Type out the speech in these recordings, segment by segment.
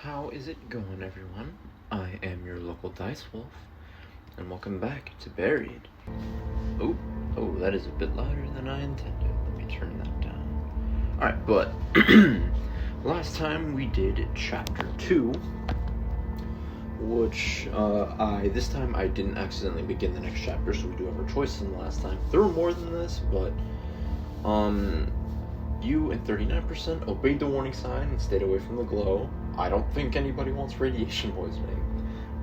How is it going, everyone? I am your local Dice Wolf, and welcome back to Buried. Oh, that is a bit louder than I intended. Let me turn that down. Alright, but last time we did Chapter 2, which this time I didn't accidentally begin the next chapter, so we do have our choices than the last time. There were more than this, but you and 39% obeyed the warning sign and stayed away from the glow. I don't think anybody wants radiation poisoning.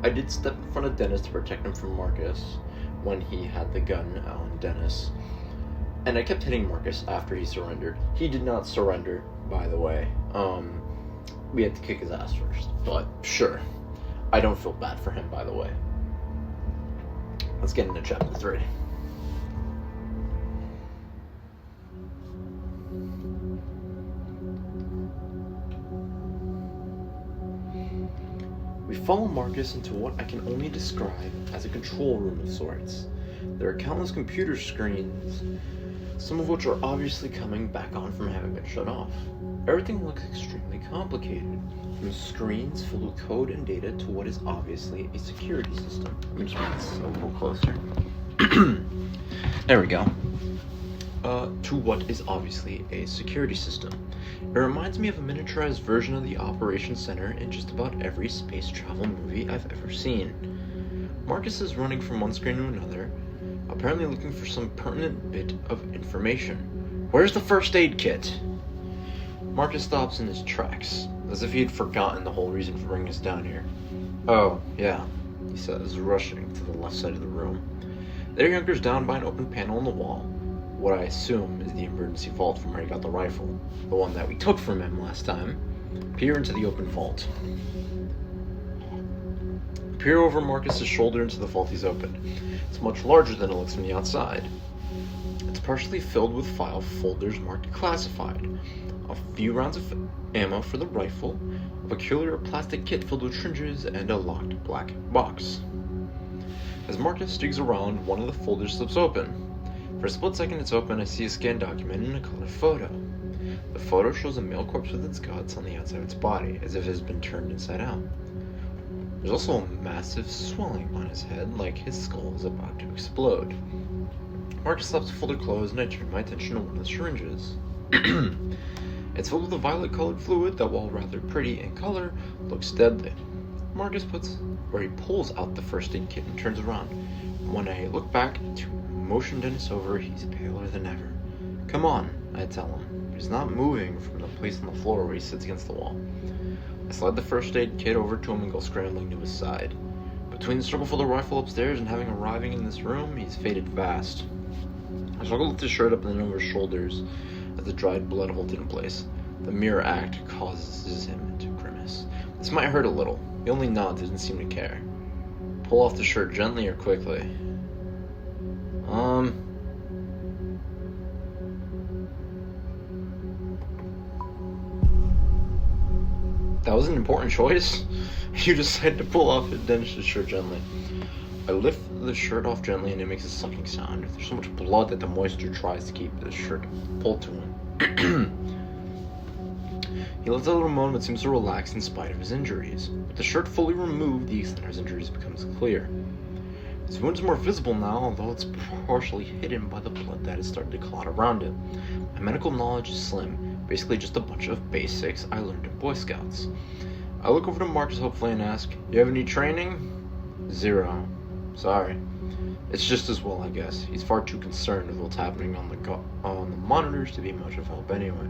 I did step in front of Dennis to protect him from Marcus when he had the gun on Dennis. And I kept hitting Marcus after he surrendered. He did not surrender, by the way. We had to kick his ass first. But sure, I don't feel bad for him, by the way. Let's get into Chapter 3. We follow Marcus into what I can only describe as a control room of sorts. There are countless computer screens, some of which are obviously coming back on from having been shut off. Everything looks extremely complicated, from screens filled with code and data to what is obviously a security system. Let me just make this a little closer. There we go. To what is obviously a security system. It reminds me of a miniaturized version of the Operations Center in just about every space travel movie I've ever seen. Marcus is running from one screen to another, apparently looking for some pertinent bit of information. Where's the first aid kit? Marcus stops in his tracks, as if he had forgotten the whole reason for bringing us down here. Oh, yeah, he says, rushing to the left side of the room. There he hunkers down by an open panel on the wall. What I assume is the emergency vault from where he got the rifle, the one that we took from him last time. Peer into the open vault. Peer over Marcus's shoulder into the vault he's opened. It's much larger than it looks from the outside. It's partially filled with file folders marked classified, a few rounds of ammo for the rifle, a peculiar plastic kit filled with syringes, and a locked black box. As Marcus digs around, one of the folders slips open. For a split second it's open, I see a scanned document and a color photo. The photo shows a male corpse with its guts on the outside of its body, as if it has been turned inside out. There's also a massive swelling on his head, like his skull is about to explode. Marcus slaps the folder closed, and I turn my attention to one of the syringes. It's filled with a violet-colored fluid that, while rather pretty in color, looks deadly. Marcus pulls out the first aid kit and turns around. When I look back to motion Dennis over, he's paler than ever. Come on, I tell him. He's not moving from the place on the floor where he sits against the wall. I slide the first aid kit over to him and go scrambling to his side. Between the struggle for the rifle upstairs and having arriving in this room, he's faded fast. I struggle to lift his shirt up and then over his shoulders as the dried blood holds it in place. The mere act causes him to grimace. This might hurt a little. He only nods, doesn't seem to care. Pull off the shirt gently or quickly? That was an important choice. You decided to pull off Dennis' shirt gently. I lift the shirt off gently and it makes a sucking sound. There's so much blood that the moisture tries to keep the shirt pulled to him. He lets out a little moan but seems to relax in spite of his injuries. With the shirt fully removed, the extent of his injuries becomes clear. His wound is more visible now, although it's partially hidden by the blood that has started to clot around it. My medical knowledge is slim, basically just a bunch of basics I learned in Boy Scouts. I look over to Marcus hopefully and ask, "You have any training?" "Zero. Sorry." It's just as well, I guess. He's far too concerned with what's happening on the monitors to be much of help anyway.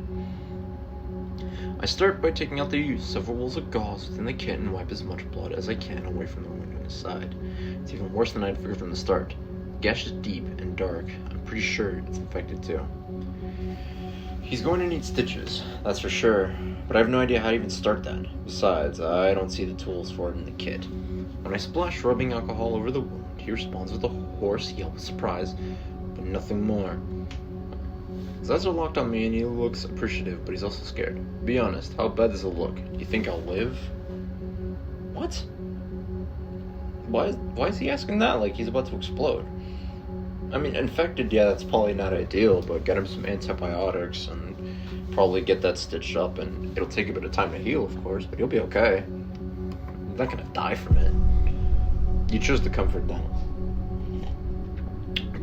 I start by taking out the several rolls of gauze within the kit and wipe as much blood as I can away from the wound on his side. It's even worse than I'd figured from the start. The gash is deep and dark. I'm pretty sure it's infected too. He's going to need stitches, that's for sure, but I have no idea how to even start that. Besides, I don't see the tools for it in the kit. When I splash rubbing alcohol over the wound, he responds with a hoarse yelp of surprise, but nothing more. His eyes are locked on me and he looks appreciative, but he's also scared. Be honest, how bad does it look? Do you think I'll live? What? Why is he asking that like he's about to explode? I mean, infected, yeah, that's probably not ideal, but get him some antibiotics and Probably get that stitched up, and it'll take a bit of time to heal, of course, but you'll be okay. You're not gonna die from it. You chose the comfort dental.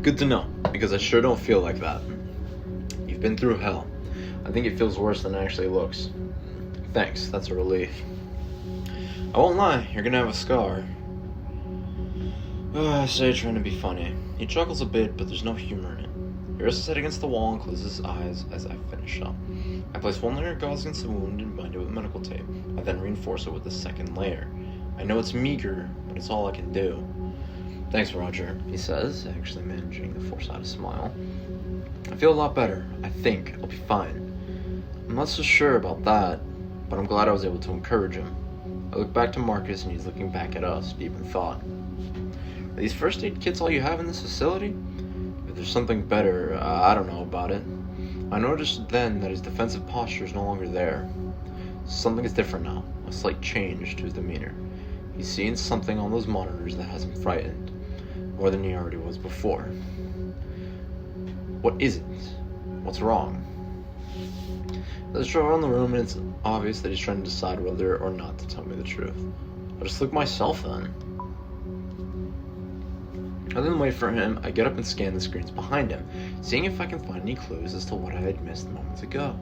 Good to know, because I sure don't feel like that. You've been through hell. I think it feels worse than it actually looks. Thanks, that's a relief. I won't lie, you're gonna have a scar. I say, trying to be funny. He chuckles a bit, but there's no humor in it. He rests his head against the wall and closes his eyes as I finish up. I place one layer of gauze against the wound and bind it with medical tape. I then reinforce it with a second layer. I know it's meager, but it's all I can do. Thanks, Roger, he says, actually managing to force out a smile. I feel a lot better. I think I'll be fine. I'm not so sure about that, but I'm glad I was able to encourage him. I look back to Marcus, and he's looking back at us, deep in thought. Are these first aid kits all you have in this facility? If there's something better, I don't know about it. I noticed then that his defensive posture is no longer there. Something is different now, a slight change to his demeanor. He's seen something on those monitors that has him frightened, more than he already was before. What is it? What's wrong? Let's drive around the room, and it's obvious that he's trying to decide whether or not to tell me the truth. I'll just look myself then. Rather than wait for him, I get up and scan the screens behind him, seeing if I can find any clues as to what I had missed moments ago.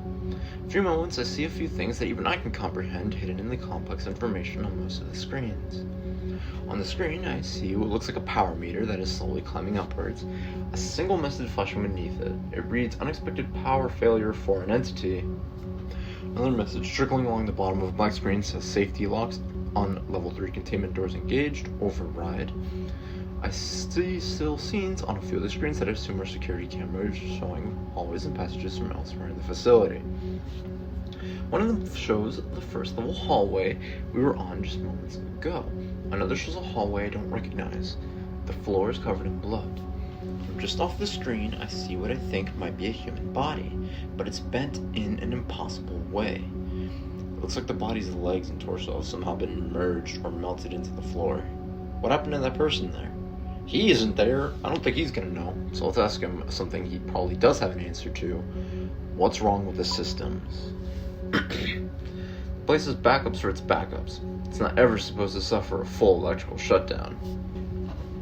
For a few moments, I see a few things that even I can comprehend hidden in the complex information on most of the screens. On the screen, I see what looks like a power meter that is slowly climbing upwards. A single message flashing beneath it. It reads, "Unexpected power failure for an entity." Another message trickling along the bottom of a black screen says, "Safety locks on level 3 containment doors engaged. Override." I see still scenes on a few of the screens that I assume are security cameras showing hallways and passages from elsewhere in the facility. One of them shows the first level hallway we were on just moments ago. Another shows a hallway I don't recognize. The floor is covered in blood. From just off the screen, I see what I think might be a human body, but it's bent in an impossible way. It looks like the body's legs and torso have somehow been merged or melted into the floor. What happened to that person there? He isn't there. I don't think he's gonna know. So let's ask him something he probably does have an answer to. What's wrong with the systems? The place has backups for its backups. It's not ever supposed to suffer a full electrical shutdown.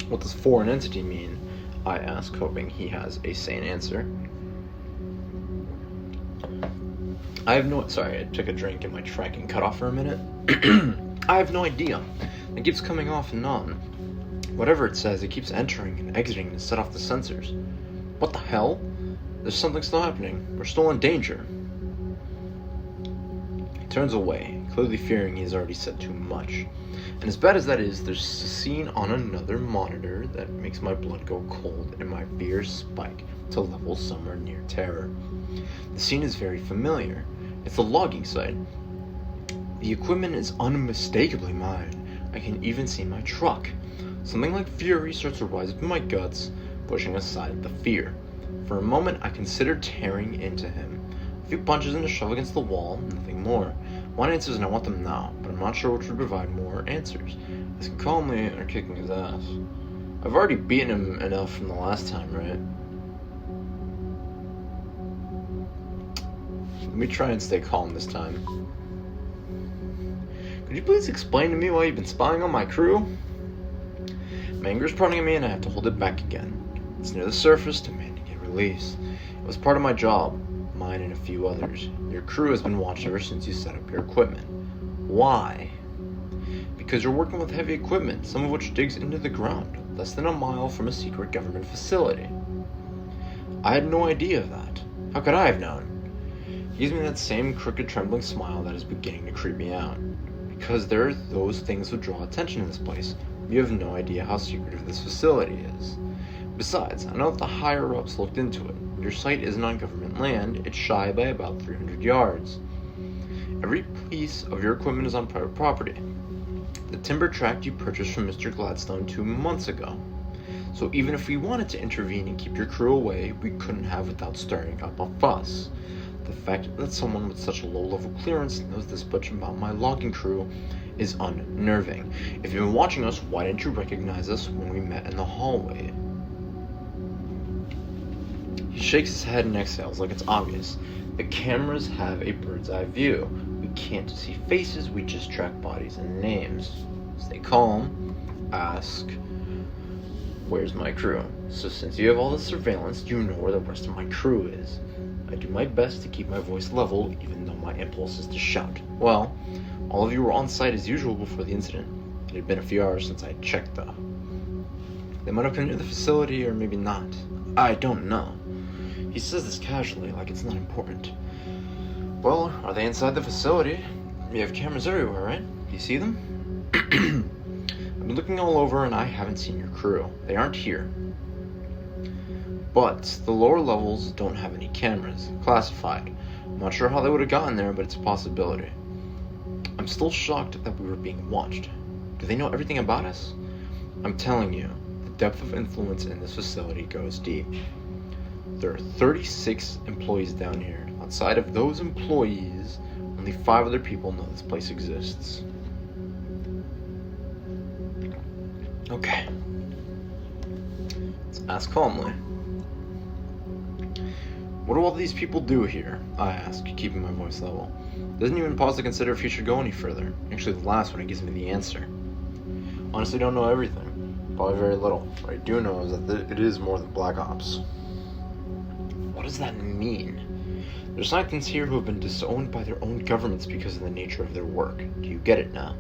What does foreign entity mean? I ask, hoping he has a sane answer. Sorry, I took a drink and my tracking cut off for a minute. I have no idea. It keeps coming off and on. Whatever it says, it keeps entering and exiting to set off the sensors. What the hell? There's something still happening. We're still in danger. He turns away, clearly fearing he has already said too much. And as bad as that is, there's a scene on another monitor that makes my blood go cold and my fears spike to levels somewhere near terror. The scene is very familiar. It's the logging site. The equipment is unmistakably mine. I can even see my truck. Something like fury starts to rise up in my guts, pushing aside the fear. For a moment, I consider tearing into him. A few punches and a shove against the wall, nothing more. One answers and I want them now, but I'm not sure which would provide more answers. This can calm me or kicking his ass. I've already beaten him enough from the last time, right? Let me try and stay calm this time. Could you please explain to me why you've been spying on my crew? My anger is prodding at me and I have to hold it back again. It's near the surface, demanding a release. It was part of my job, mine and a few others. Your crew has been watched ever since you set up your equipment. Why? Because you're working with heavy equipment, some of which digs into the ground, less than a mile from a secret government facility. I had no idea of that. How could I have known? He gives me that same crooked, trembling smile that is beginning to creep me out. Because there are those things that draw attention in this place. You have no idea how secretive this facility is. Besides, I know that the higher-ups looked into it. Your site isn't on government land, it's shy by about 300 yards. Every piece of your equipment is on private property. The timber tract you purchased from Mr. Gladstone 2 months ago. So even if we wanted to intervene and keep your crew away, we couldn't have without stirring up a fuss. The fact that someone with such a low-level clearance knows this much about my logging crew is unnerving. If you've been watching us, why didn't you recognize us when we met in the hallway? He shakes his head and exhales like it's obvious. The cameras have a bird's eye view. We can't see faces, we just track bodies and names. Stay calm. Ask, where's my crew? So since you have all this surveillance, you know where the rest of my crew is. I do my best to keep my voice level, even though my impulse is to shout. Well, all of you were on site as usual before the incident. It had been a few hours since I had checked, though. They might have come near the facility, or maybe not. I don't know. He says this casually, like it's not important. Well, are they inside the facility? You have cameras everywhere, right? Do you see them? I've been looking all over and I haven't seen your crew. They aren't here. But the lower levels don't have any cameras. Classified. I'm not sure how they would have gotten there, but it's a possibility. I'm still shocked that we were being watched. Do they know everything about us? I'm telling you, the depth of influence in this facility goes deep. There are 36 employees down here. Outside of those employees, only 5 other people know this place exists. Okay. Let's ask calmly. What do all these people do here? I ask, keeping my voice level. Doesn't even pause to consider if he should go any further. Actually, the last one, he gives me the answer. Honestly, don't know everything. Probably very little. What I do know is that it is more than Black Ops. What does that mean? There's scientists here who have been disowned by their own governments because of the nature of their work. Do you get it now?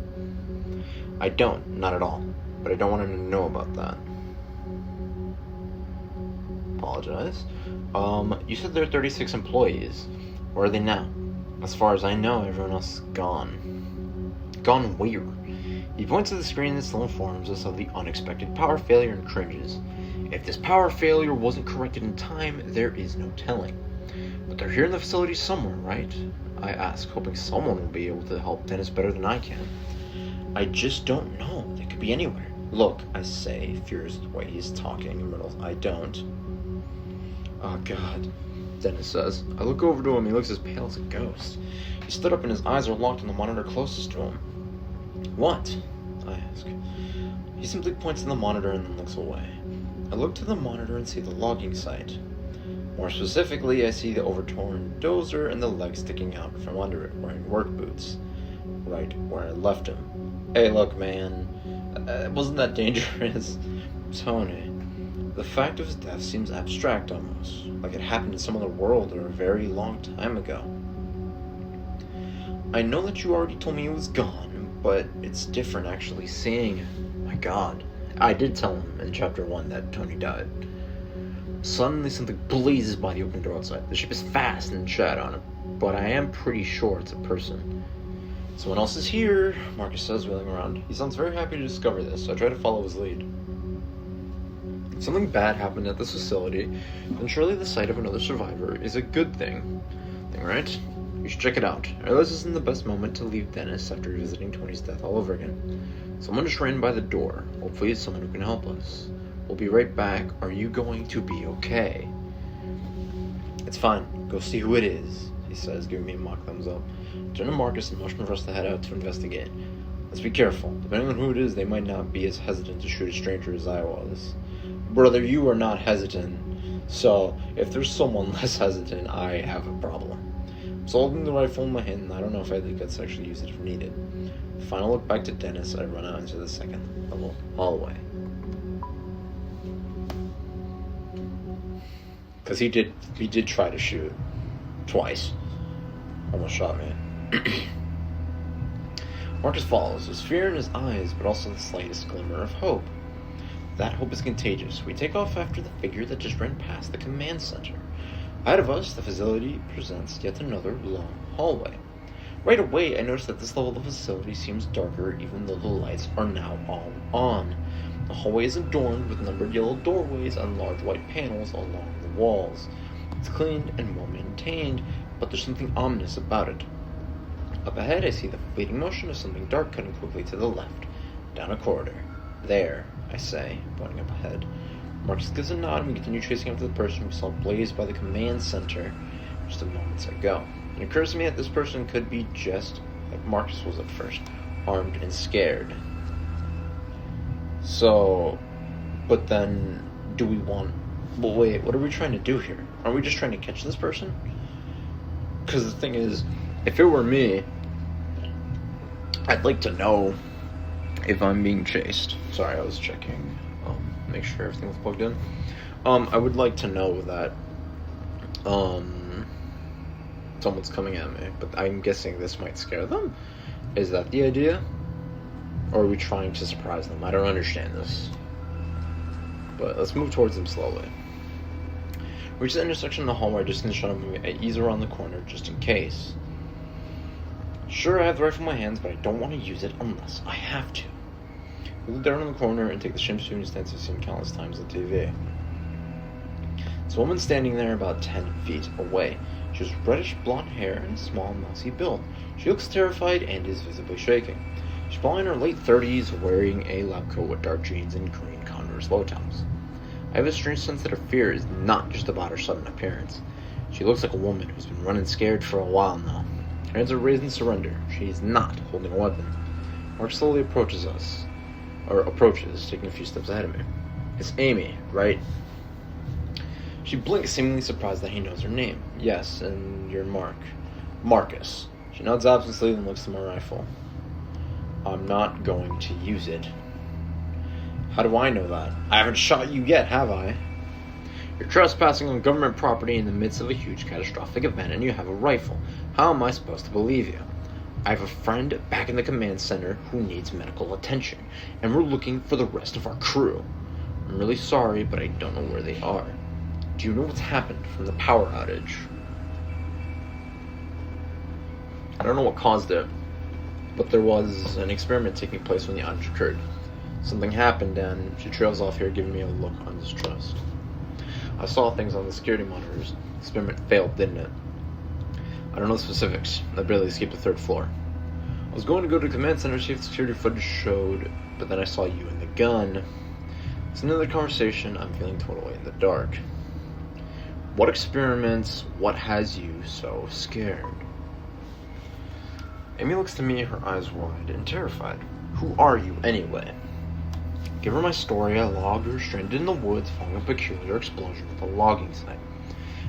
I don't, not at all. But I don't want him to know about that. Apologize. You said there are 36 employees. Where are they now? As far as I know, everyone else is gone. Gone where? He points to the screen that still informs us of the unexpected power failure and cringes. If this power failure wasn't corrected in time, there is no telling. But they're here in the facility somewhere, right? I ask, hoping someone will be able to help Dennis better than I can. I just don't know. They could be anywhere. Look, I say, furious the way he's talking in riddles. I don't. Oh, God, Dennis says. I look over to him. He looks as pale as a ghost. He stood up and his eyes are locked on the monitor closest to him. What? I ask. He simply points to the monitor and then looks away. I look to the monitor and see the logging site. More specifically, I see the overturned dozer and the leg sticking out from under it, wearing work boots. Right where I left him. Hey, look, man. Wasn't that dangerous? Tony. The fact of his death seems abstract almost, like it happened in some other world or a very long time ago. I know that you already told me he was gone, but it's different actually seeing it. My God. I did tell him in chapter 1 that Tony died. Suddenly something blazes by the open door outside. The ship is fast and shot on it, but I am pretty sure it's a person. Someone else is here, Marcus says, wheeling around. He sounds very happy to discover this, so I try to follow his lead. If something bad happened at this facility, then surely the sight of another survivor is a good thing. Right? We should check it out. I realize this isn't the best moment to leave Dennis after visiting Tony's death all over again. Someone just ran by the door. Hopefully it's someone who can help us. We'll be right back. Are you going to be okay? It's fine. Go see who it is, he says, giving me a mock thumbs up. I turn to Marcus and motion for us to head out to investigate. Let's be careful. Depending on who it is, they might not be as hesitant to shoot a stranger as I was. Brother, you are not hesitant. So, if there's someone less hesitant, I have a problem. I'm holding the rifle in my hand, and I don't know if I think I'd actually use it if needed. Final look back to Dennis, I run out into the second level hallway. Because he did try to shoot. Twice. Almost shot me. Marcus follows, with fear in his eyes, but also the slightest glimmer of hope. That hope is contagious. We take off after the figure that just ran past the command center. Ahead of us, the facility presents yet another long hallway. Right away, I notice that this level of the facility seems darker even though the lights are now all on. The hallway is adorned with numbered yellow doorways and large white panels along the walls. It's clean and well maintained, but there's something ominous about it. Up ahead, I see the fleeting motion of something dark cutting quickly to the left, down a corridor. There, I say, pointing up ahead. Marcus gives a nod and we continue chasing after the person we saw blazed by the command center just a moment ago. It occurs to me that this person could be just like Marcus was at first, armed and scared. So, but then, do we want But wait, what are we trying to do here? Are we just trying to catch this person? Because the thing is, if it were me, I'd like to know if I'm being chased. Sorry, I was checking. Make sure everything was plugged in. I would like to know that someone's coming at me, but I'm guessing this might scare them. Is that the idea? Or are we trying to surprise them? I don't understand this. But let's move towards them slowly. Reach the intersection in the hallway, just in the shot of movie. I ease around the corner just in case. Sure, I have the rifle in my hands, but I don't want to use it unless I have to. We look down in the corner and take the shame shooting stance I've seen countless times on TV. There's a woman standing there about 10 feet away. She has reddish blonde hair and a small, mousy build. She looks terrified and is visibly shaking. She's probably in her late 30s, wearing a lab coat with dark jeans and green Converse low tops. I have a strange sense that her fear is not just about her sudden appearance. She looks like a woman who's been running scared for a while now. Her hands are raised in surrender. She is not holding a weapon. Mark slowly approaches, taking a few steps ahead of me. It's Amy, right? She blinks, seemingly surprised that he knows her name. Yes, and you're Mark. Marcus. She nods absently and looks at my rifle. I'm not going to use it. How do I know that? I haven't shot you yet, have I? You're trespassing on government property in the midst of a huge catastrophic event and you have a rifle. How am I supposed to believe you? I have a friend back in the command center who needs medical attention, and we're looking for the rest of our crew. I'm really sorry, but I don't know where they are. Do you know what's happened from the power outage? I don't know what caused it, but there was an experiment taking place when the outage occurred. Something happened and she trails off here giving me a look on distrust. I saw things on the security monitors. The experiment failed, didn't it? I don't know the specifics. I barely escaped the third floor. I was going to go to the command center to see if the security footage showed, but then I saw you and the gun. It's another conversation. I'm feeling totally in the dark. What experiments? What has you so scared? Amy looks to me, her eyes wide and terrified. Who are you, anyway? Give her my story. A logger stranded in the woods following a peculiar explosion at the logging site.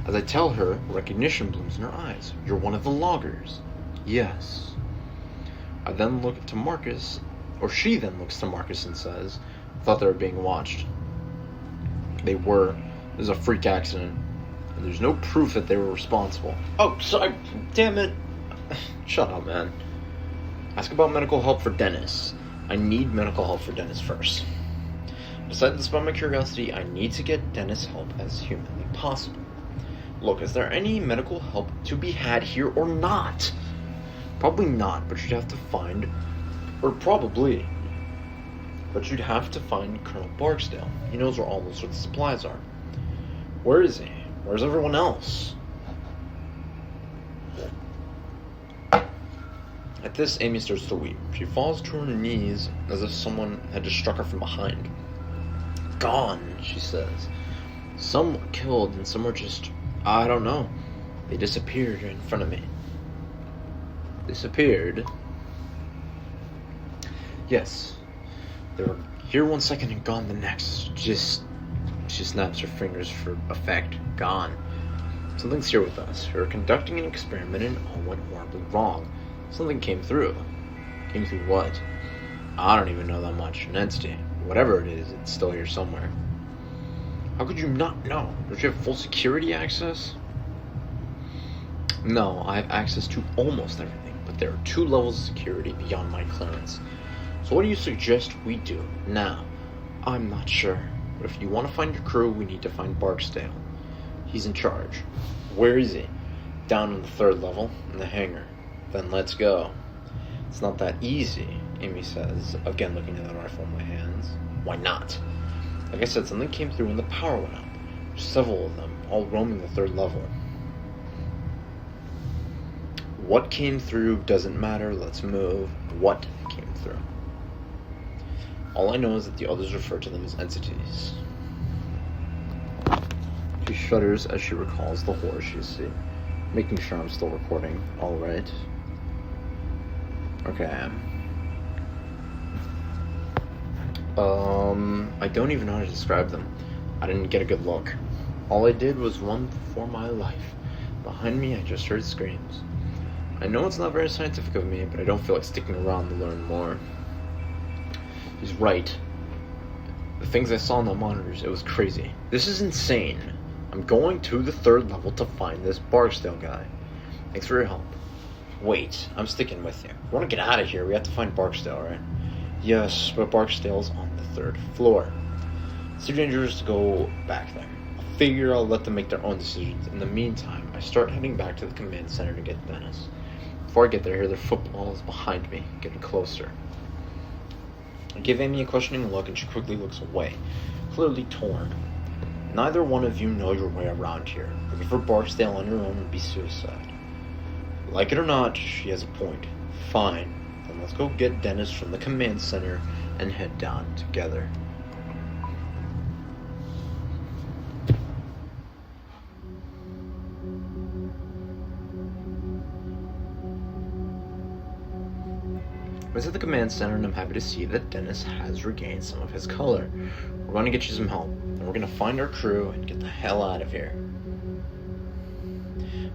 As I tell her, recognition blooms in her eyes. You're one of the loggers. Yes. I then look to Marcus, or she then looks to Marcus and says, I thought they were being watched. They were. There's a freak accident, and there's no proof that they were responsible. Oh, sorry. Damn it. Shut up, man. Ask about medical help for Dennis. I need medical help for Dennis first. Besides this, about my curiosity, I need to get Dennis help as humanly possible. Look, is there any medical help to be had here or not? Probably not, but you'd have to find... Or probably. But you'd have to find Colonel Barksdale. He knows where all those sorts of supplies are. Where is he? Where's everyone else? At this, Amy starts to weep. She falls to her knees as if someone had just struck her from behind. Gone, she says. Some were killed and some were just... I don't know. They disappeared in front of me. Disappeared? Yes. They were here one second and gone the next. Just... She snaps her fingers for effect. Gone. Something's here with us. We were conducting an experiment and all went horribly wrong. Something came through. Came through what? I don't even know that much. An entity. Whatever it is, it's still here somewhere. How could you not know? Don't you have full security access? No, I have access to almost everything, but there are 2 levels of security beyond my clearance. So what do you suggest we do now? I'm not sure, but if you want to find your crew, we need to find Barksdale. He's in charge. Where is he? Down on the 3rd level, in the hangar. Then let's go. It's not that easy, Amy says, again looking at the rifle in my hands. Why not? Like I said, something came through when the power went up. Several of them, all roaming the 3rd level. What came through doesn't matter, let's move. What came through? All I know is that the others refer to them as entities. She shudders as she recalls the horror she's seen. Making sure I'm still recording. Alright. Okay, I am. I don't even know how to describe them. I didn't get a good look. All I did was run for my life. Behind me, I just heard screams. I know it's not very scientific of me, but I don't feel like sticking around to learn more. He's right. The things I saw on the monitors, it was crazy. This is insane. I'm going to the 3rd level to find this Barksdale guy. Thanks for your help. Wait, I'm sticking with you. We want to get out of here. We have to find Barksdale, right? Yes, but Barksdale's on the 3rd floor. It's too dangerous to go back there. I figure I'll let them make their own decisions. In the meantime, I start heading back to the command center to get Dennis. Before I get there, I hear their footballs behind me, getting closer. I give Amy a questioning look and she quickly looks away, clearly torn. Neither one of you know your way around here. Looking for Barksdale on your own would be suicide. Like it or not, she has a point. Fine, then let's go get Dennis from the command center and head down together. I was at the command center and I'm happy to see that Dennis has regained some of his color. We're going to get you some help, and we're going to find our crew and get the hell out of here.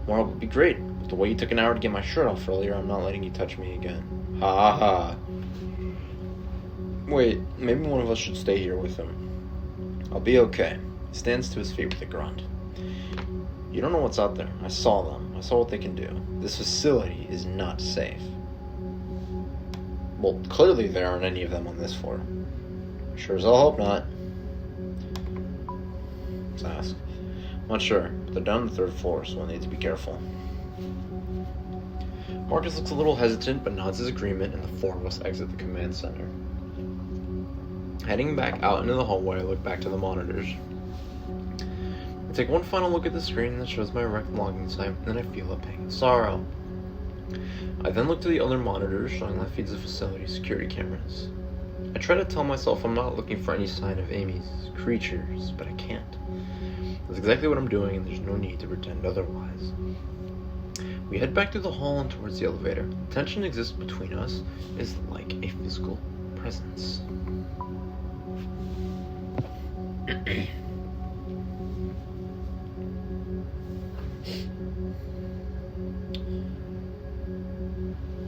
More help would be great. With the way you took an hour to get my shirt off earlier, I'm not letting you touch me again. Ha ha ha. Wait, maybe one of us should stay here with him. I'll be okay. He stands to his feet with a grunt. You don't know what's out there. I saw them. I saw what they can do. This facility is not safe. Well, clearly there aren't any of them on this floor. Sure as I'll hope not. Let's ask. I'm not sure, but they're down on the 3rd floor, so we'll need to be careful. Marcus looks a little hesitant, but nods his agreement, and the 4 of us exit the command center. Heading back out into the hallway, I look back to the monitors. I take one final look at the screen that shows my wrecked logging site, and then I feel a pang of sorrow. I then look to the other monitors showing live feeds of facility security cameras. I try to tell myself I'm not looking for any sign of Amy's creatures, but I can't. That's exactly what I'm doing, and there's no need to pretend otherwise. We head back through the hall and towards the elevator. The tension exists between us is like a physical presence.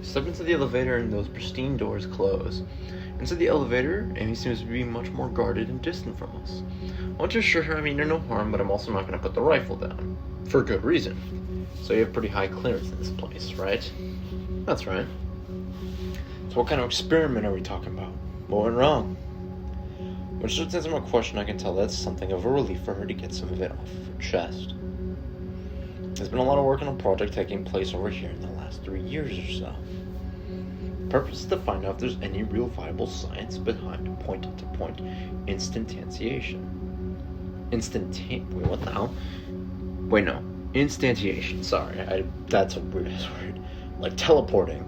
Step into the elevator and those pristine doors close. Inside the elevator, Amy seems to be much more guarded and distant from us. I want to assure her I mean her no harm, but I'm also not going to put the rifle down. For good reason. So you have pretty high clearance in this place, right? That's right. So what kind of experiment are we talking about? What went wrong? When she starts answering my question, I can tell that's something of a relief for her to get some of it off of her chest. There's been a lot of work on a project taking place over here in the last 3 years or so. The purpose is to find out if there's any real viable science behind point-to-point instantiation. Wait, what the hell? Wait, no. Instantiation, sorry. That's a weird word. Like teleporting.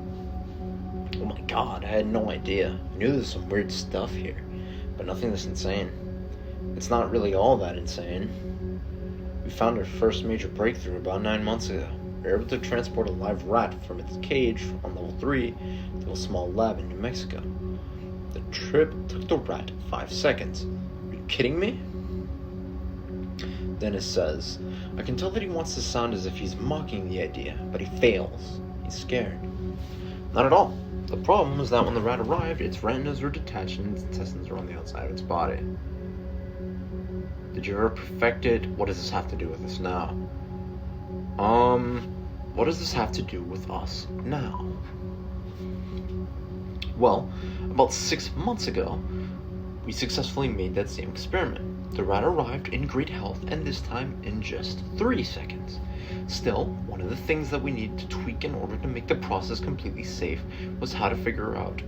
Oh my god, I had no idea. I knew there was some weird stuff here, but nothing this insane. It's not really all that insane. We found our first major breakthrough about 9 months ago. We were able to transport a live rat from its cage on level 3 to a small lab in New Mexico. The trip took the rat 5 seconds. Are you kidding me? Dennis says, I can tell that he wants to sound as if he's mocking the idea, but he fails. He's scared. Not at all. The problem is that when the rat arrived, its retinas were detached and its intestines were on the outside of its body. Did you ever perfect it? What does this have to do with us now? What does this have to do with us now? Well, about 6 months ago, we successfully made that same experiment. The rat arrived in great health, and this time in just 3 seconds. Still, one of the things that we needed to tweak in order to make the process completely safe was how to figure out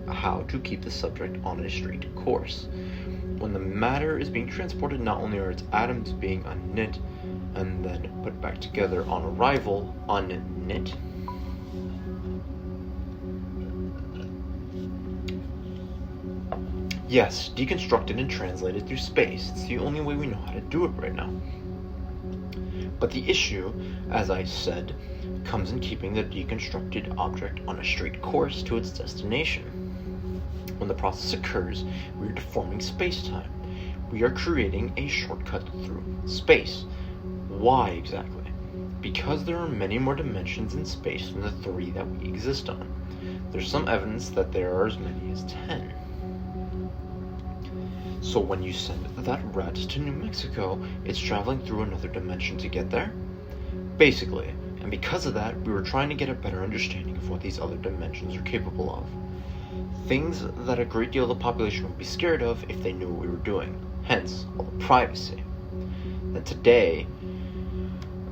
how to keep the subject on a straight course. When the matter is being transported, not only are its atoms being unknit and then put back together on arrival, unknit, yes, deconstructed and translated through space. It's the only way we know how to do it right now. But the issue, as I said, comes in keeping the deconstructed object on a straight course to its destination. When the process occurs, we are deforming space-time. we are creating a shortcut through space. Why exactly? Because there are many more dimensions in space than the 3 that we exist on. There's some evidence that there are as many as 10. So when you send that rat to New Mexico, it's traveling through another dimension to get there? Basically, and because of that, we were trying to get a better understanding of what these other dimensions are capable of. Things that a great deal of the population would be scared of if they knew what we were doing, hence all the privacy. Then today,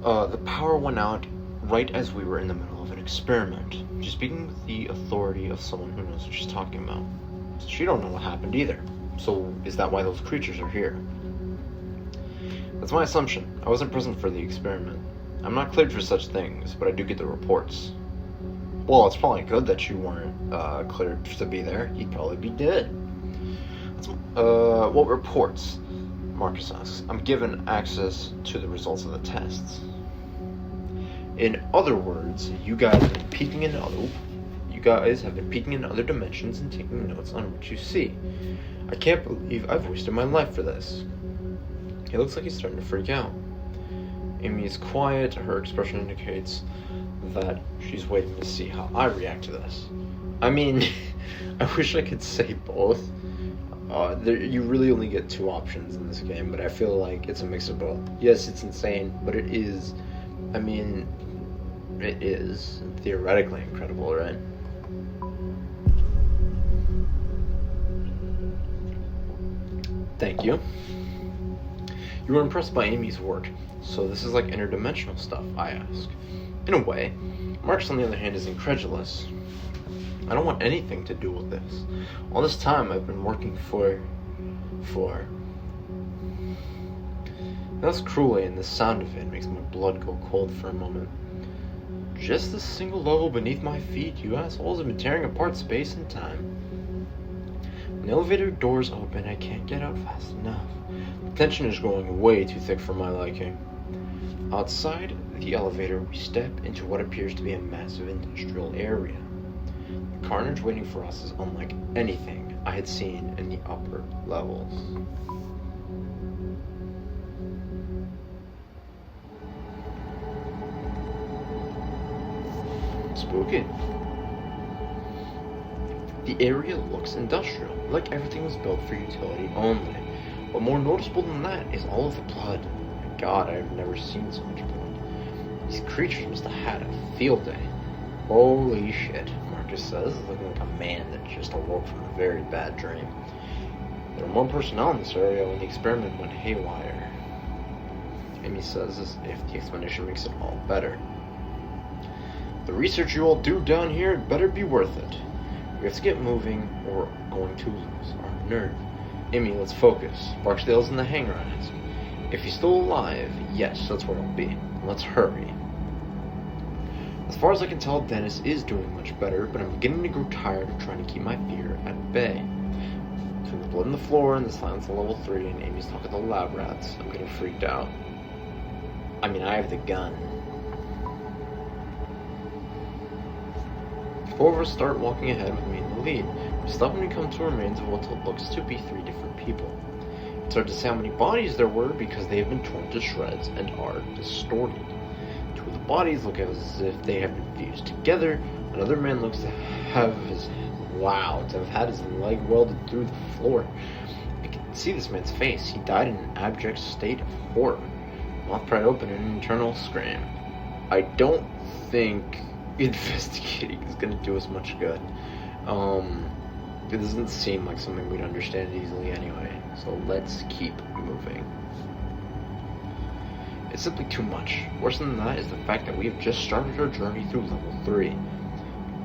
the power went out right as we were in the middle of an experiment. She's speaking with the authority of someone who knows what she's talking about. She don't know what happened either. So is that why those creatures are here? That's my assumption. I wasn't present for the experiment. I'm not cleared for such things, but I do get the reports. Well, it's probably good that you weren't cleared to be there. You'd probably be dead. What reports? Marcus asks. I'm given access to the results of the tests. In other words, you guys have been peeking into other dimensions and taking notes on what you see. I can't believe I've wasted my life for this. He looks like he's starting to freak out. Amy is quiet. Her expression indicates that she's waiting to see how I react to this. I mean, I wish I could say both. You really only get 2 options in this game, but I feel like it's a mix of both. Yes, it's insane, but it is theoretically incredible, right? Thank you. You were impressed by Amy's work, so this is like interdimensional stuff, I ask. In a way. Marcus, on the other hand, is incredulous. I don't want anything to do with this. All this time I've been working for... That's cruelly, and the sound of it makes my blood go cold for a moment. Just a single level beneath my feet, you assholes have been tearing apart space and time. When the elevator doors open, I can't get out fast enough. The tension is growing way too thick for my liking. Outside the elevator, we step into what appears to be a massive industrial area. The carnage waiting for us is unlike anything I had seen in the upper levels. Spooky. The area looks industrial, like everything was built for utility only. But more noticeable than that is all of the blood. My God, I've never seen so much blood. These creatures must have had a field day. Holy shit, Marcus says, looking like a man that just awoke from a very bad dream. There were more personnel in this area when the experiment went haywire. Amy says as if the explanation makes it all better. The research you all do down here better be worth it. We have to get moving or we're going to lose our nerve. Amy, let's focus. Barksdale's in the hangar, I ask. If he's still alive, yes, that's where I'll be. Let's hurry. As far as I can tell, Dennis is doing much better, but I'm beginning to grow tired of trying to keep my fear at bay. Between the blood on the floor and the silence of level 3 and Amy's talking to the lab rats, I'm getting freaked out. I mean, I have the gun. 4 of us start walking ahead with me in the lead. We stop when we come to remains of what looks to be 3 different people. It's hard to say how many bodies there were because they have been torn to shreds and are distorted. 2 of the bodies look as if they have been fused together. Another man looks to have had his leg welded through the floor. I can see this man's face. He died in an abject state of horror. Mouth pried open in an internal scream. I don't think investigating is going to do us much good. It doesn't seem like something we'd understand easily anyway, so let's keep moving. It's simply too much. Worse than that is the fact that we have just started our journey through level 3.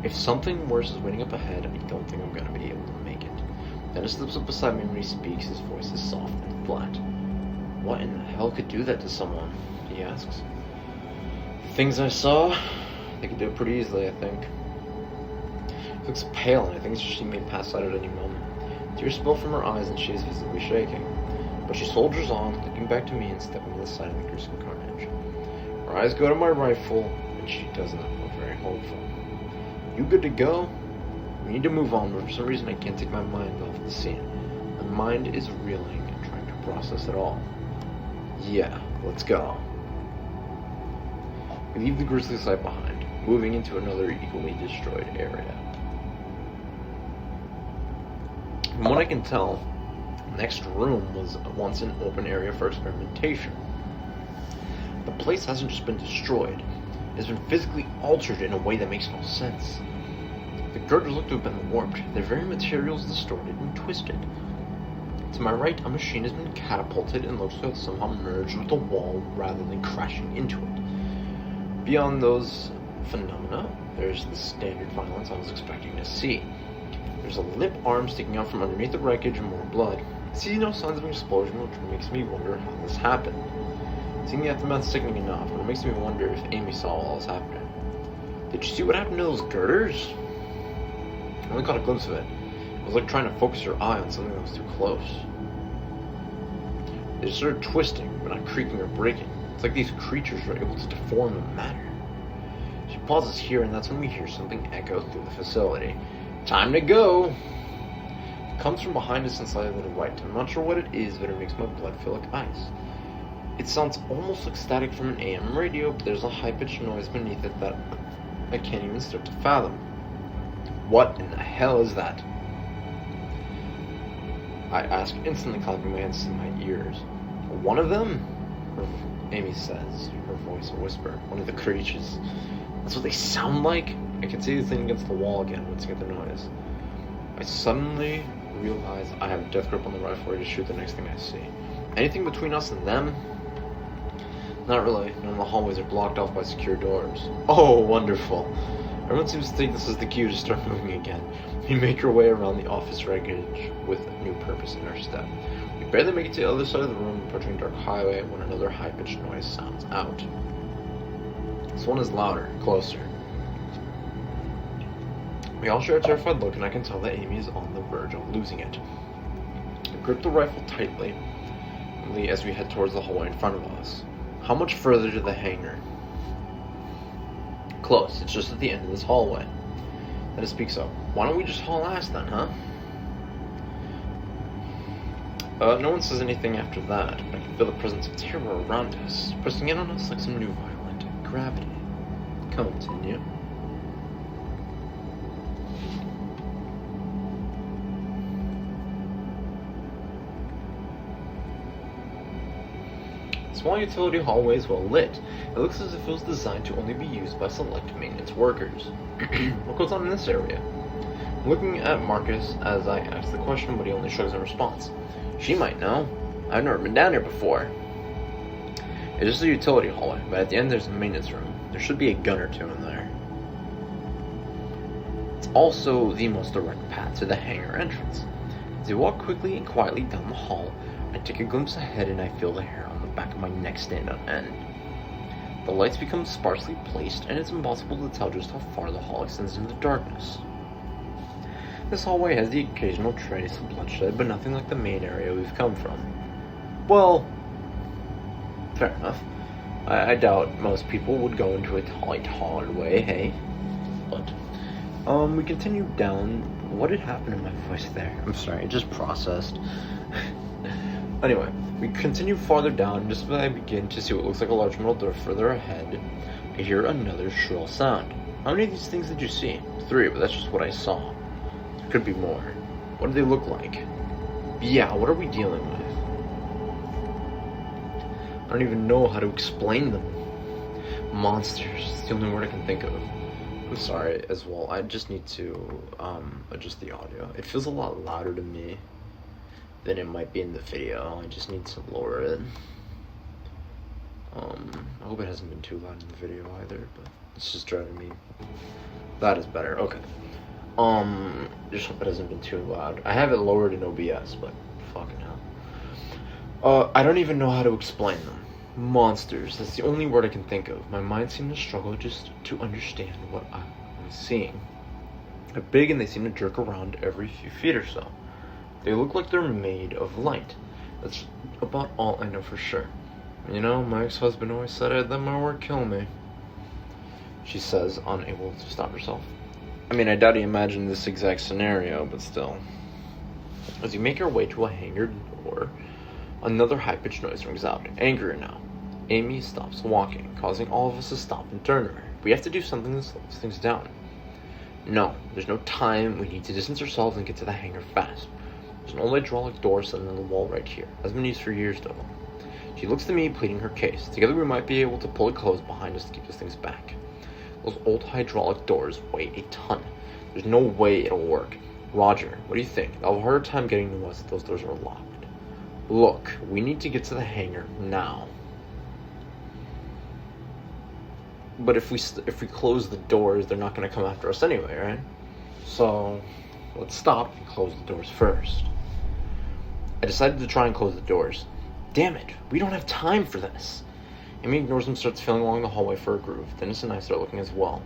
If something worse is waiting up ahead, I don't think I'm going to be able to make it. Dennis slips up beside me when he speaks. His voice is soft and flat. What in the hell could do that to someone? He asks. Things I saw, they could do it pretty easily, I think. She looks pale, and I think she may pass out at any moment. Tears spill from her eyes, and she is visibly shaking. But she soldiers on, looking back to me and stepping to the side of the gruesome carnage. Her eyes go to my rifle, and she does not look very hopeful. You good to go? We need to move on, but for some reason I can't take my mind off the scene. My mind is reeling and trying to process it all. Yeah, let's go. We leave the grisly sight behind, moving into another equally destroyed area. From what I can tell, the next room was once an open area for experimentation. The place hasn't just been destroyed, it has been physically altered in a way that makes no sense. The girders look to have been warped, their very materials distorted and twisted. To my right, a machine has been catapulted and looks to have somehow merged with the wall rather than crashing into it. Beyond those phenomena, there's the standard violence I was expecting to see. There's a limp arm sticking out from underneath the wreckage and more blood. I see no signs of an explosion, which makes me wonder how this happened. Seeing the aftermath sickening enough, but it makes me wonder if Amy saw all this happening. Did you see what happened to those girders? I only caught a glimpse of it. It was like trying to focus your eye on something that was too close. They just started twisting, but not creaking or breaking. It's like these creatures were able to deform the matter. She pauses here, and that's when we hear something echo through the facility. Time to go! It comes from behind us and slightly to the right. I'm not sure what it is, but it makes my blood feel like ice. It sounds almost like static from an AM radio, but there's a high-pitched noise beneath it that I can't even start to fathom. What in the hell is that? I ask, instantly clapping my hands to my ears. One of them? Amy says, her voice a whisper. One of the creatures. That's what they sound like? I can see the thing against the wall again once I get the noise. I suddenly realize I have a death grip on the rifle ready to shoot the next thing I see. Anything between us and them? Not really. None of the hallways are blocked off by secure doors. Oh, wonderful. Everyone seems to think this is the cue to start moving again. We make our way around the office wreckage with new purpose in our step. We barely make it to the other side of the room, approaching a dark highway when another high-pitched noise sounds out. This one is louder, closer. We all share a terrified look, and I can tell that Amy is on the verge of losing it. I grip the rifle tightly as we head towards the hallway in front of us. How much further to the hangar? Close. It's just at the end of this hallway. Then it speaks up. Why don't we just haul ass then, huh? No one says anything after that, but I can feel the presence of terror around us, pressing in on us like some new violent gravity. Continue. Small utility hallway is well lit. It looks as if it was designed to only be used by select maintenance workers. What goes on in this area? I'm looking at Marcus as I ask the question, but he only shrugs in response. She might know. I've never been down here before. It's just a utility hallway, but at the end there's a maintenance room. There should be a gun or two in there. It's also the most direct path to the hangar entrance. As I walk quickly and quietly down the hall, I take a glimpse ahead and I feel the hair on the back of my neck stand on end. The lights become sparsely placed, and it's impossible to tell just how far the hall extends into the darkness. This hallway has the occasional trace of bloodshed, but nothing like the main area we've come from. Well, fair enough. I doubt most people would go into a tight hallway, hey? But, we continue down. What had happened to my voice there? I'm sorry, it just processed. Anyway, we continue farther down, just as I begin to see what looks like a large metal door further ahead, I hear another shrill sound. How many of these things did you see? 3, but that's just what I saw. There could be more. What do they look like? Yeah, what are we dealing with? I don't even know how to explain them. Monsters, it's the only word I can think of. I'm sorry as well, I just need to adjust the audio. It feels a lot louder to me than it might be in the video. I just need to lower it. I hope it hasn't been too loud in the video either, but it's just driving me. That is better, okay. Just hope it hasn't been too loud. I have it lowered in OBS, but fucking hell. I don't even know how to explain them. Monsters, that's the only word I can think of. My mind seemed to struggle just to understand what I was seeing. They're big and they seem to jerk around every few feet or so. They look like they're made of light. That's about all I know for sure. You know, my ex-husband always said I'd let my work kill me. She says, unable to stop herself. I mean, I doubt he imagined this exact scenario, but still. As we make our way to a hangar door, Another high-pitched noise rings out, angrier now. Amy stops walking, causing all of us to stop and turn to her. We have to do something that slows things down. No, there's no time. We need to distance ourselves and get to the hangar fast. There's an old hydraulic door sitting on the wall right here. Hasn't been used for years, though. She looks to me, pleading her case. Together we might be able to pull it closed behind us to keep those things back. Those old hydraulic doors weigh a ton. There's no way it'll work. Roger, what do you think? I'll have a harder time getting to us if those doors are locked. Look, we need to get to the hangar now. But if we close the doors, they're not going to come after us anyway, right? So, let's stop and close the doors first. I decided to try and close the doors. Damn it, we don't have time for this. Amy ignores him, starts feeling along the hallway for a groove. Dennis and I start looking as well.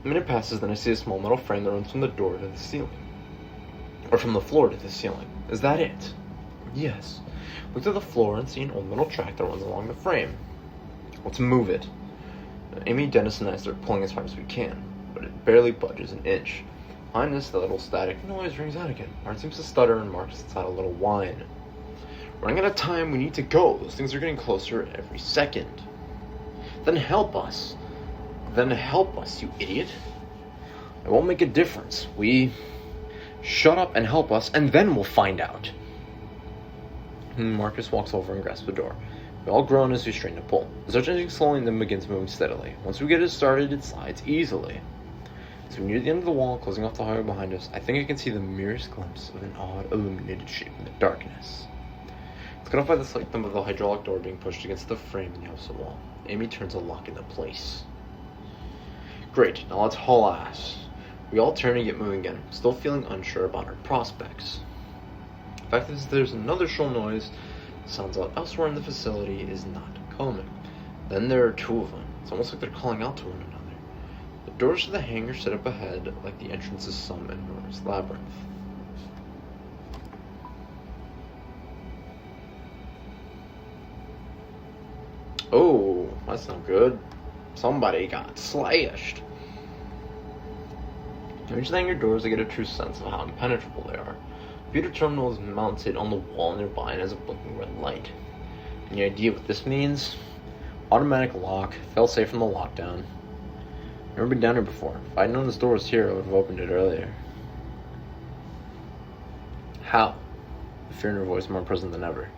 A minute passes, then I see a small metal frame that runs from the door to the ceiling. Or from the floor to the ceiling. Is that it? Yes. Look to the floor and see an old metal track that runs along the frame. Let's move it. Amy, Dennis, and I start pulling as hard as we can, but it barely budges an inch. Behind us, the little static noise rings out again. Art seems to stutter and Mark lets out a little whine. Running out of time, we need to go. Those things are getting closer every second. Then help us. Then help us, you idiot. It won't make a difference. Shut up and help us, and then we'll find out. Marcus walks over and grasps the door. We all groan as we strain to pull. It starts changing slowly and then begins moving steadily. Once we get it started, it slides easily. As we near the end of the wall, closing off the hallway behind us, I think I can see the merest glimpse of an odd, illuminated shape in the darkness. It's cut off by the slight thump of the hydraulic door being pushed against the frame in the opposite wall. Amy turns a lock into place. Great, now let's haul ass. We all turn and get moving again, still feeling unsure about our prospects. The fact is, there's another shrill noise that sounds out elsewhere in the facility is not calming. Then there are two of them. It's almost like they're calling out to one another. The doors to the hangar sit up ahead, like the entrance to some enormous labyrinth. Oh, that's not good. Somebody got slashed. When you reach the hangar doors, I get a true sense of how impenetrable they are. The computer terminal is mounted on the wall nearby and has a blinking red light. Any idea what this means? Automatic lock, fell safe from the lockdown. Never been down here before. If I'd known this door was here, I would have opened it earlier. How? The fear in her voice more present than ever.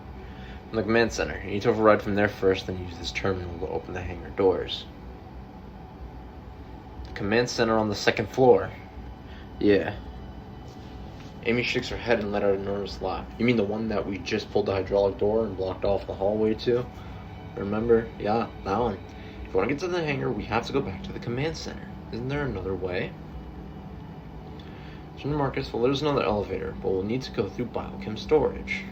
From the command center. You need to override from there first, then use this terminal to open the hangar doors. The command center on the second floor. Yeah. Amy shakes her head and let out a nervous laugh. You mean the one that we just pulled the hydraulic door and blocked off the hallway to? Remember? Yeah, that one. If we want to get to the hangar, we have to go back to the command center. Isn't there another way? Turn to Marcus. Well, there's another elevator, but we'll need to go through biochem storage.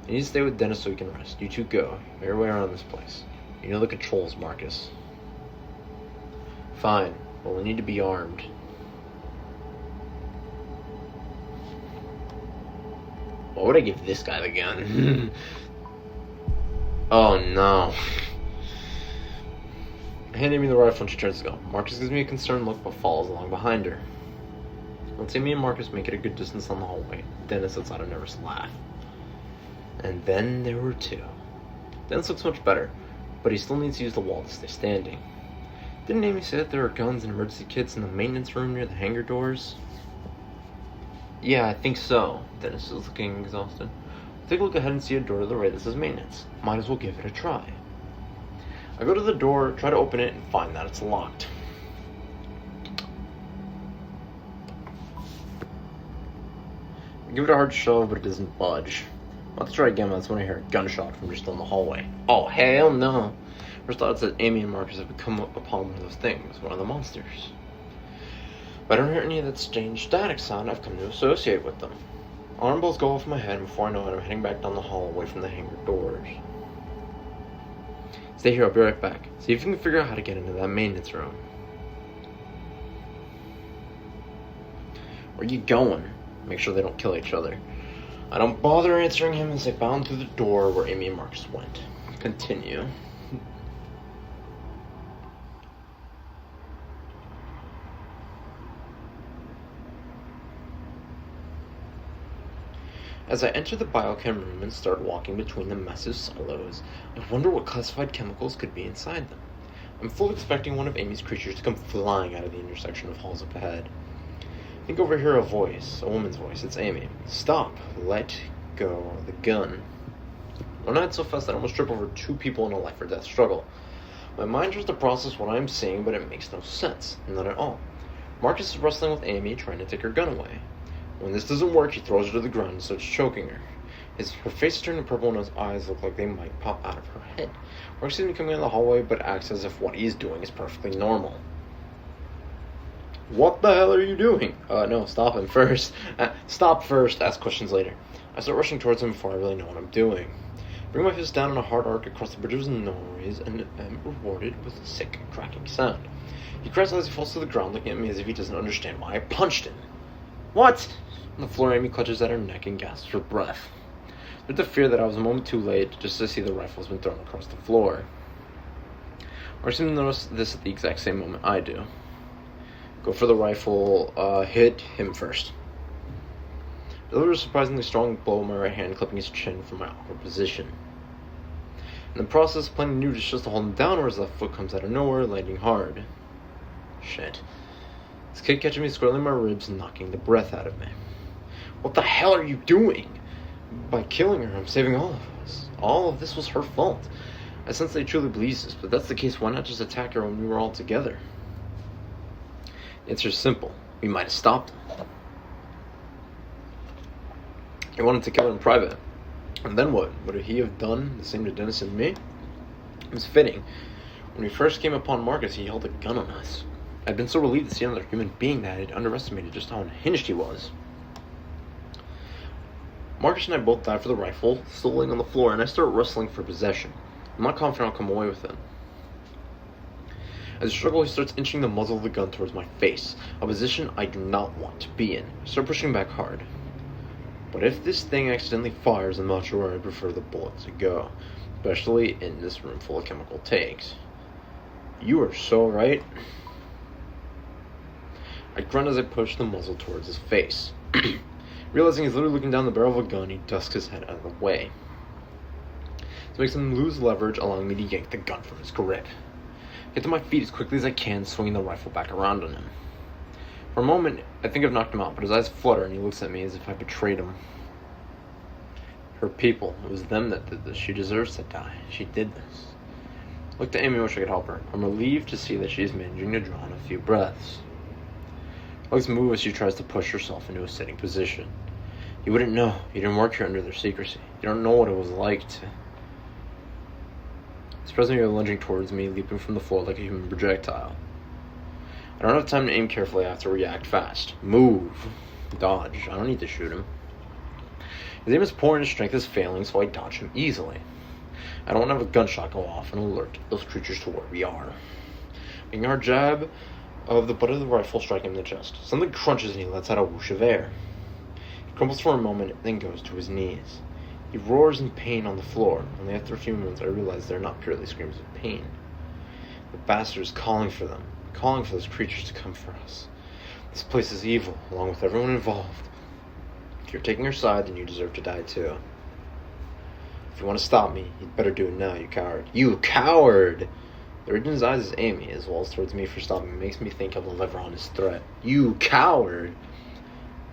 I need to stay with Dennis so he can rest. You two go. Make your way around this place. You know the controls, Marcus. Fine, but we'll need to be armed. Why would I give this guy the gun? Oh no. Handing me the rifle and she turns to go. Marcus gives me a concerned look but follows along behind her. Let's say me and Marcus make it a good distance on the hallway. Dennis lets out a nervous laugh. And then there were two. Dennis looks much better, but he still needs to use the wall to stay standing. Didn't Amy say that there are guns and emergency kits in the maintenance room near the hangar doors? Yeah, I think so. Dennis is looking exhausted. Take a look ahead and see a door to the right that says maintenance. Might as well give it a try. I go to the door, try to open it, and find that it's locked. I give it a hard shove, but it doesn't budge. I'll have to try again, but that's when I hear a gunshot from just down the hallway. Oh, hell no! First thought that Amy and Marcus have come upon one of those things, one of the monsters. But I don't hear any of that strange static sound I've come to associate with them. Alarm bells go off in my head, and before I know it, I'm heading back down the hall away from the hangar doors. Stay here, I'll be right back. See if you can figure out how to get into that maintenance room. Where are you going? Make sure they don't kill each other. I don't bother answering him as I bound through the door where Amy and Marcus went. Continue. As I enter the biochem room and start walking between the massive silos, I wonder what classified chemicals could be inside them. I'm fully expecting one of Amy's creatures to come flying out of the intersection of halls up ahead. I think overhear a woman's voice. It's Amy. Stop. Let go of the gun. I ran so fast that I almost tripped over 2 people in a life or death struggle. My mind tries to process what I'm seeing, but it makes no sense. None at all. Marcus is wrestling with Amy, trying to take her gun away. When this doesn't work, he throws her to the ground and starts choking her. Her face is turning purple and his eyes look like they might pop out of her head. Marcus seems to be coming out of the hallway, but acts as if what he's doing is perfectly normal. What the hell are you doing? No, stop him first. Stop first, ask questions later. I start rushing towards him before I really know what I'm doing. Bring my fist down in a hard arc across the bridge of his nose and am rewarded with a sick, cracking sound. He cries as he falls to the ground, looking at me as if he doesn't understand why I punched him. What? On the floor, Amy clutches at her neck and gasps for breath. There's the fear that I was a moment too late just to see the rifle has been thrown across the floor. Or seems to notice this at the exact same moment I do. Go for the rifle, hit him first. Deliver a surprisingly strong blow with my right hand, clipping his chin from my awkward position. In the process, planning new just to hold him down, or his left foot comes out of nowhere, landing hard. Shit. This kid catching me squarely in my ribs and knocking the breath out of me. What the hell are you doing? By killing her, I'm saving all of us. All of this was her fault. I sense they truly believes this, but if that's the case, why not just attack her when we were all together? The answer's simple. We might have stopped him. He wanted to kill her in private. And then what? Would he have done the same to Dennis and me? It was fitting. When we first came upon Marcus, he held a gun on us. I'd been so relieved to see another human being that I had underestimated just how unhinged he was. Marcus and I both dive for the rifle, still laying on the floor, and I start wrestling for possession. I'm not confident I'll come away with it. As I struggle, he starts inching the muzzle of the gun towards my face, a position I do not want to be in. I start pushing back hard. But if this thing accidentally fires, I'm not sure where I prefer the bullet to go, especially in this room full of chemical takes. You are so right. I grunt as I push the muzzle towards his face. Realizing he's literally looking down the barrel of a gun, he dusks his head out of the way. This makes him lose leverage, allowing me to yank the gun from his grip. I get to my feet as quickly as I can, swinging the rifle back around on him. For a moment, I think I've knocked him out, but his eyes flutter and he looks at me as if I betrayed him. Her people. It was them that did this. She deserves to die. She did this. I looked at Amy and wish I could help her. I'm relieved to see that she's managing to draw in a few breaths. Her legs move as she tries to push herself into a sitting position. You wouldn't know. You didn't work here under their secrecy. You don't know what it was like to... Surprisingly, you're lunging towards me, leaping from the floor like a human projectile. I don't have time to aim carefully. I have to react fast. Move. Dodge. I don't need to shoot him. His aim is poor and his strength is failing, so I dodge him easily. I don't want to have a gunshot go off and alert those creatures to where we are. Making our jab of the butt of the rifle striking him in the chest. Something crunches and he lets out a whoosh of air. He crumbles for a moment, then goes to his knees. He roars in pain on the floor. Only after a few moments I realize they're not purely screams of pain. The bastard is calling for them, calling for those creatures to come for us. This place is evil, along with everyone involved. If you're taking her side, then you deserve to die too. If you want to stop me, you'd better do it now, you coward. You coward! The ridge in his eyes is Amy, as well as towards me for stopping. It makes me think I'll deliver on his threat. You coward!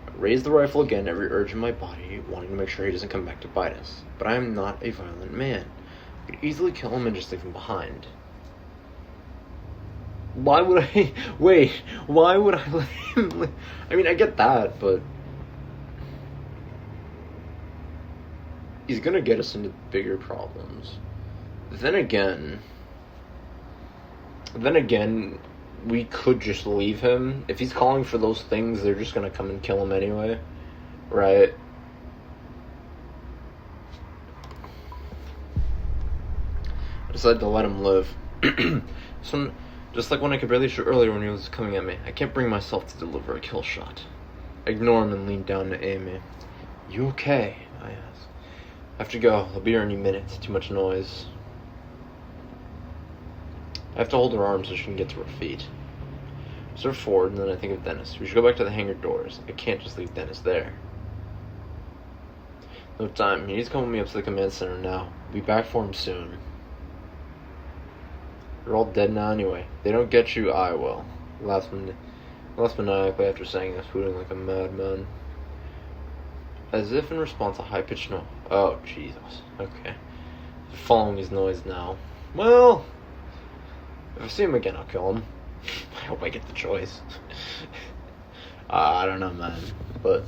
I raise the rifle again, every urge in my body, wanting to make sure he doesn't come back to bite us. But I am not a violent man. I could easily kill him and just leave him behind. Why would I... Wait, why would I let him... I mean, I get that, but... He's gonna get us into bigger problems. Then again, we could just leave him. If he's calling for those things, they're just gonna come and kill him anyway, right? I decided to let him live. So, just like when I could barely shoot earlier when he was coming at me, I can't bring myself to deliver a kill shot. I ignore him and lean down to Amy. You okay? I ask. I have to go. I'll be here any minute. Too much noise. I have to hold her arm so she can get to her feet. I start forward, and then I think of Dennis. We should go back to the hangar doors. I can't just leave Dennis there. No time. He needs to come with me up to the command center now. We'll be back for him soon. They're all dead now anyway. They don't get you, I will. Laughs maniacally after saying this, hooting like a madman. As if in response to high-pitched no. Oh, Jesus. Okay. Following his noise now. Well, if I see him again, I'll kill him. I hope I get the choice. I don't know, man. But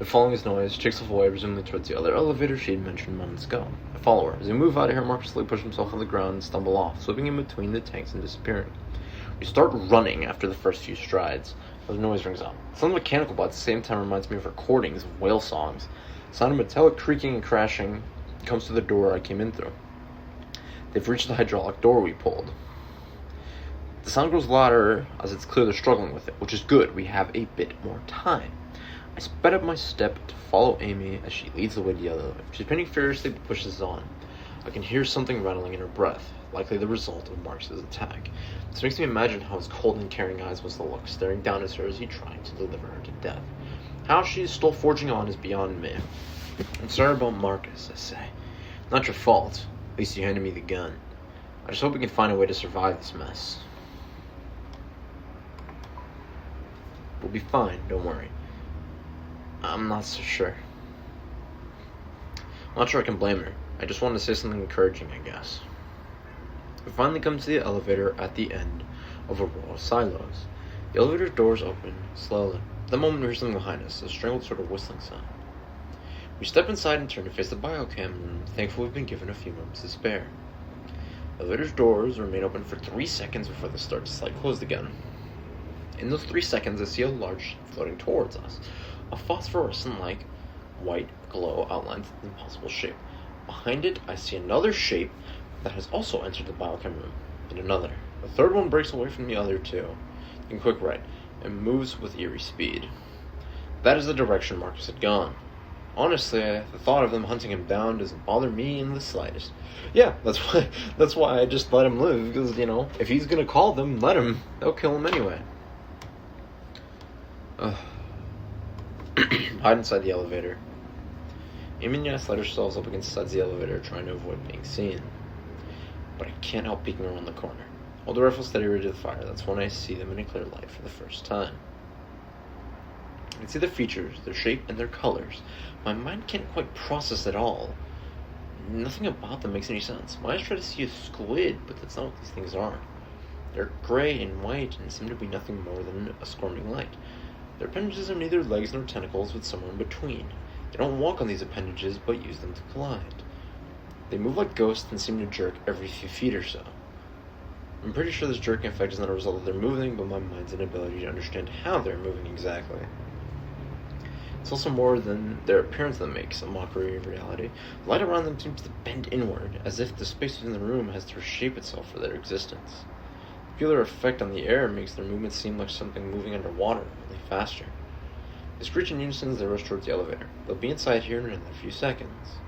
following his noise, takes off away, presumably towards the other elevator she had mentioned moments ago. I follow her. As we move out of here, Marcus slowly pushes himself on the ground and stumble off, slipping in between the tanks and disappearing. We start running after the first few strides. The noise rings out. Something mechanical, but at the same time reminds me of recordings of whale songs. The sound of metallic creaking and crashing comes to the door I came in through. They've reached the hydraulic door we pulled. The sound grows louder as it's clear they're struggling with it, which is good. We have a bit more time. I sped up my step to follow Amy as she leads the way to the elevator. She's spinning furiously but pushes on. I can hear something rattling in her breath, likely the result of Marcus's attack. This makes me imagine how his cold and caring eyes must look, staring down at her as he tried to deliver her to death. How she is still forging on is beyond me. I'm sorry about Marcus, I say. Not your fault. At least you handed me the gun. I just hope we can find a way to survive this mess. We'll be fine, don't worry. I'm not so sure. I'm not sure I can blame her. I just wanted to say something encouraging, I guess. We finally come to the elevator at the end of a row of silos. The elevator doors open slowly. At that moment we hear something behind us, a strangled sort of whistling sound. We step inside and turn to face the biocam room, thankful we've been given a few moments to spare. The elevator's doors remain open for 3 seconds before they start to slide closed again. In those 3 seconds, I see a large shape floating towards us. A phosphorescent-like white glow outlines an impossible shape. Behind it, I see another shape that has also entered the biochem room, and another. The third one breaks away from the other two, in quick right, and moves with eerie speed. That is the direction Marcus had gone. Honestly, the thought of them hunting him down doesn't bother me in the slightest. Yeah, that's why I just let him live, because, if he's gonna call them, let him. They'll kill him anyway. Hide inside the elevator. Amy and I slide ourselves up against the sides of the elevator, trying to avoid being seen. But I can't help peeking around the corner. Hold the rifle steady, ready to the fire. That's when I see them in a clear light for the first time. I can see their features, their shape, and their colors. My mind can't quite process it all. Nothing about them makes any sense. My eyes try to see a squid, but that's not what these things are. They're gray and white and seem to be nothing more than a squirming light. Their appendages are neither legs nor tentacles, but somewhere in between. They don't walk on these appendages, but use them to glide. They move like ghosts and seem to jerk every few feet or so. I'm pretty sure this jerking effect is not a result of their moving, but my mind's inability to understand how they're moving exactly. It's also more than their appearance that makes a mockery of reality. The light around them seems to bend inward, as if the space within the room has to reshape itself for their existence. The peculiar effect on the air makes their movement seem like something moving underwater, only faster. They screech in unison as they rush towards the elevator. They'll be inside here in another few seconds.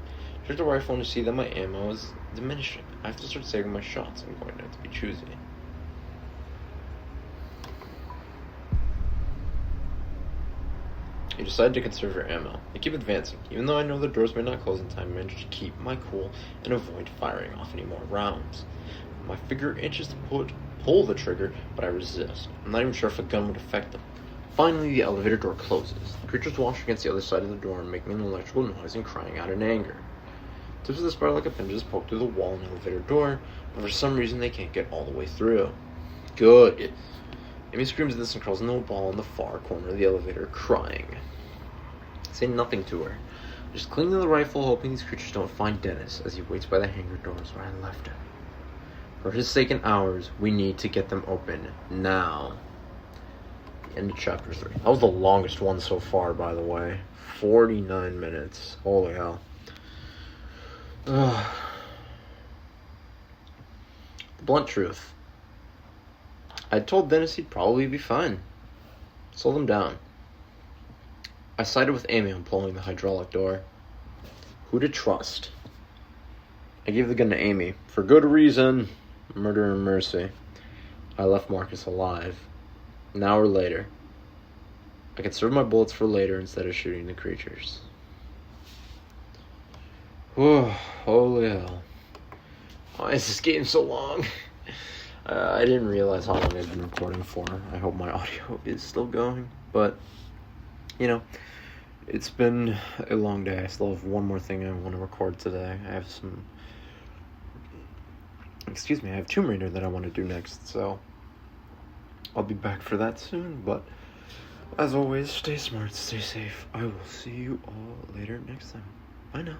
I check the rifle and see that my ammo is diminishing. I have to start saving my shots. I'm going to have to be choosy. You decide to conserve your ammo. I keep advancing. Even though I know the doors may not close in time, I manage to keep my cool and avoid firing off any more rounds. My finger itches to pull the trigger, but I resist. I'm not even sure if a gun would affect them. Finally, the elevator door closes. The creatures wash against the other side of the door and make an electrical noise and crying out in anger. Tips of the spider-like appendages poke through the wall in the elevator door, but for some reason they can't get all the way through. Good. Amy screams this and crawls into a ball in the far corner of the elevator, crying. I say nothing to her. Just clinging to the rifle, hoping these creatures don't find Dennis as he waits by the hangar doors where I left him. For his sake and ours, we need to get them open now. End of chapter 3. That was the longest one so far, by the way. 49 minutes. Holy hell. The blunt truth. I told Dennis he'd probably be fine. Sold him down. I sided with Amy on pulling the hydraulic door. Who to trust? I gave the gun to Amy. For good reason. Murder and mercy. I left Marcus alive. An hour later. I can save my bullets for later instead of shooting the creatures. Whoa, holy hell. Why is this game so long? I didn't realize how long I've been recording for. I hope my audio is still going. But, you know, it's been a long day. I still have one more thing I want to record today. I have I have Tomb Raider that I want to do next. So, I'll be back for that soon. But, as always, stay smart, stay safe. I will see you all later next time. Bye now.